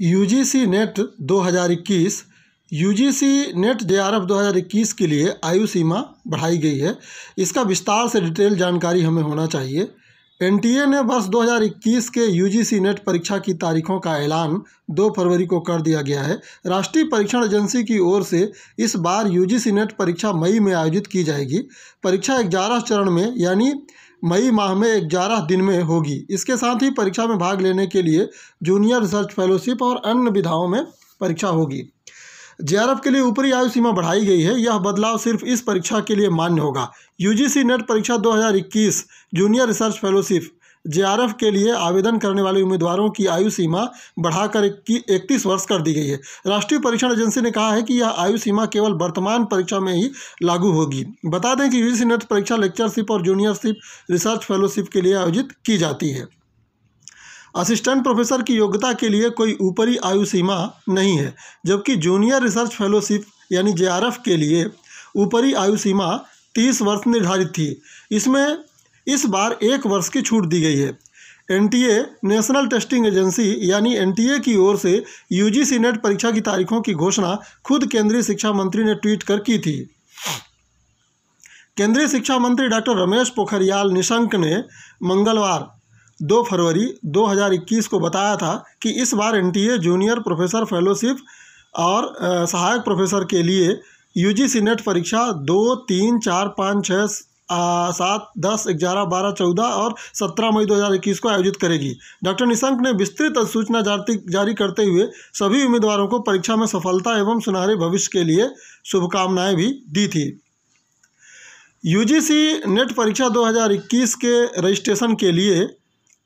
UGC net 2021 UGC net JRF 2021 के लिए आयु सीमा बढ़ाई गई है। इसका विस्तार से डिटेल जानकारी हमें होना चाहिए। एनटीए ने वर्ष 2021 के यूजीसी नेट परीक्षा की तारीखों का ऐलान 2 फरवरी को कर दिया गया है। राष्ट्रीय परीक्षण एजेंसी की ओर से इस बार यूजीसी नेट परीक्षा मई में आयोजित की जाएगी। परीक्षा 11 चरण में यानी मई माह में 11 दिन में होगी। इसके साथ ही परीक्षा में भाग लेने के लिए जूनियर रिसर्च फेलोशिप और अन्य विधाओं में परीक्षा होगी। जेआरएफ के लिए ऊपरी आयु सीमा बढ़ाई गई है। यह बदलाव सिर्फ इस परीक्षा के लिए मान्य होगा। यूजीसी नेट परीक्षा 2021 जूनियर रिसर्च फेलोशिप जेआरएफ के लिए आवेदन करने वाले उम्मीदवारों की आयु सीमा बढ़ाकर 31 वर्ष कर दी गई है। राष्ट्रीय परीक्षण एजेंसी ने कहा है कि यह आयु सीमा केवल वर्तमान परीक्षा में ही लागू होगी। बता दें कि यूजीसी नेट परीक्षा लेक्चरशिप और जूनियरशिप रिसर्च फेलोशिप के लिए आयोजित की जाती है। असिस्टेंट प्रोफेसर की योग्यता के लिए कोई ऊपरी आयु सीमा नहीं है, जबकि जूनियर रिसर्च फेलोशिप यानी जेआरएफ के लिए ऊपरी आयु सीमा 30 वर्ष निर्धारित थी। इसमें इस बार 1 वर्ष की छूट दी गई है। एनटीए नेशनल टेस्टिंग एजेंसी यानी एनटीए की ओर से यूजीसी नेट परीक्षा की तारीखों की घोषणा खुद केंद्रीय शिक्षा मंत्री ने ट्वीट कर की थी। केंद्रीय शिक्षा मंत्री डॉक्टर रमेश पोखरियाल निशंक ने मंगलवार 2 फरवरी 2021 को बताया था कि इस बार एनटीए जूनियर प्रोफेसर फेलोशिप और सहायक प्रोफेसर के लिए यूजीसी नेट परीक्षा 2, 3, 4, 5, 6, 7, 10, 11, 12, 14 और 17 मई 2021 को आयोजित करेगी। डॉक्टर निशंक ने विस्तृत सूचना जारी करते हुए सभी उम्मीदवारों को परीक्षा में सफलता एवं सुनहरे भविष्य के लिए शुभकामनाएं भी दी थी। यूजीसी नेट परीक्षा 2021 के रजिस्ट्रेशन के लिए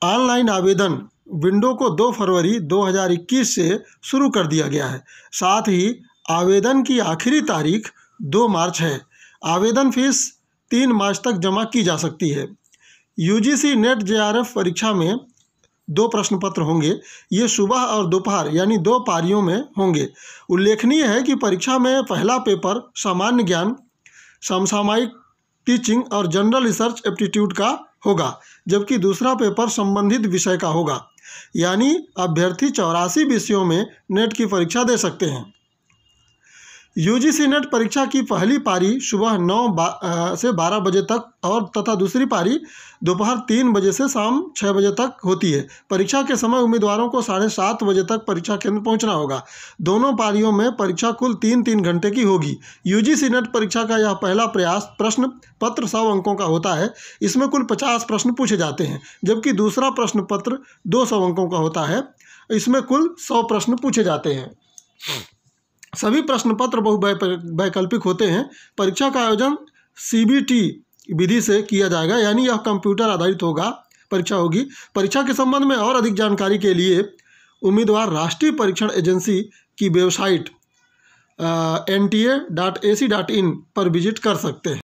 ऑनलाइन आवेदन विंडो को 2 फरवरी 2021 से शुरू कर दिया गया है। साथ ही आवेदन की आखिरी तारीख 2 मार्च है। आवेदन फीस 3 मार्च तक जमा की जा सकती है। यूजीसी नेट जेआरएफ परीक्षा में 2 प्रश्न पत्र होंगे। ये सुबह और दोपहर यानी 2 पारियों में होंगे। उल्लेखनीय है कि परीक्षा में पहला पेपर सामान्य ज्ञान, समसामयिक, टीचिंग और जनरल रिसर्च एप्टीट्यूड का होगा, जबकि दूसरा पेपर संबंधित विषय का होगा। यानी अभ्यर्थी 84 विषयों में नेट की परीक्षा दे सकते हैं। यूजीसी नेट परीक्षा की पहली पारी सुबह 9 से 12 बजे तक और तथा दूसरी पारी दोपहर 3 बजे से शाम 6 बजे तक होती है। परीक्षा के समय उम्मीदवारों को 7:30 बजे तक परीक्षा केंद्र पहुंचना होगा। दोनों पारियों में परीक्षा कुल 3-3 घंटे की होगी। यूजीसी नेट परीक्षा का यह पहला प्रयास प्रश्न पत्र 100 अंकों का होता है। इसमें कुल 50 प्रश्न पूछे जाते हैं, जबकि दूसरा प्रश्न पत्र 200 अंकों का होता है। इसमें कुल 100 प्रश्न पूछे जाते हैं। सभी प्रश्न पत्र बहुवैकल्पिक होते हैं। परीक्षा का आयोजन सीबीटी विधि से किया जाएगा, यानी यह कंप्यूटर आधारित परीक्षा होगी। परीक्षा के संबंध में और अधिक जानकारी के लिए उम्मीदवार राष्ट्रीय परीक्षण एजेंसी की वेबसाइट nta.ac.in पर विजिट कर सकते हैं।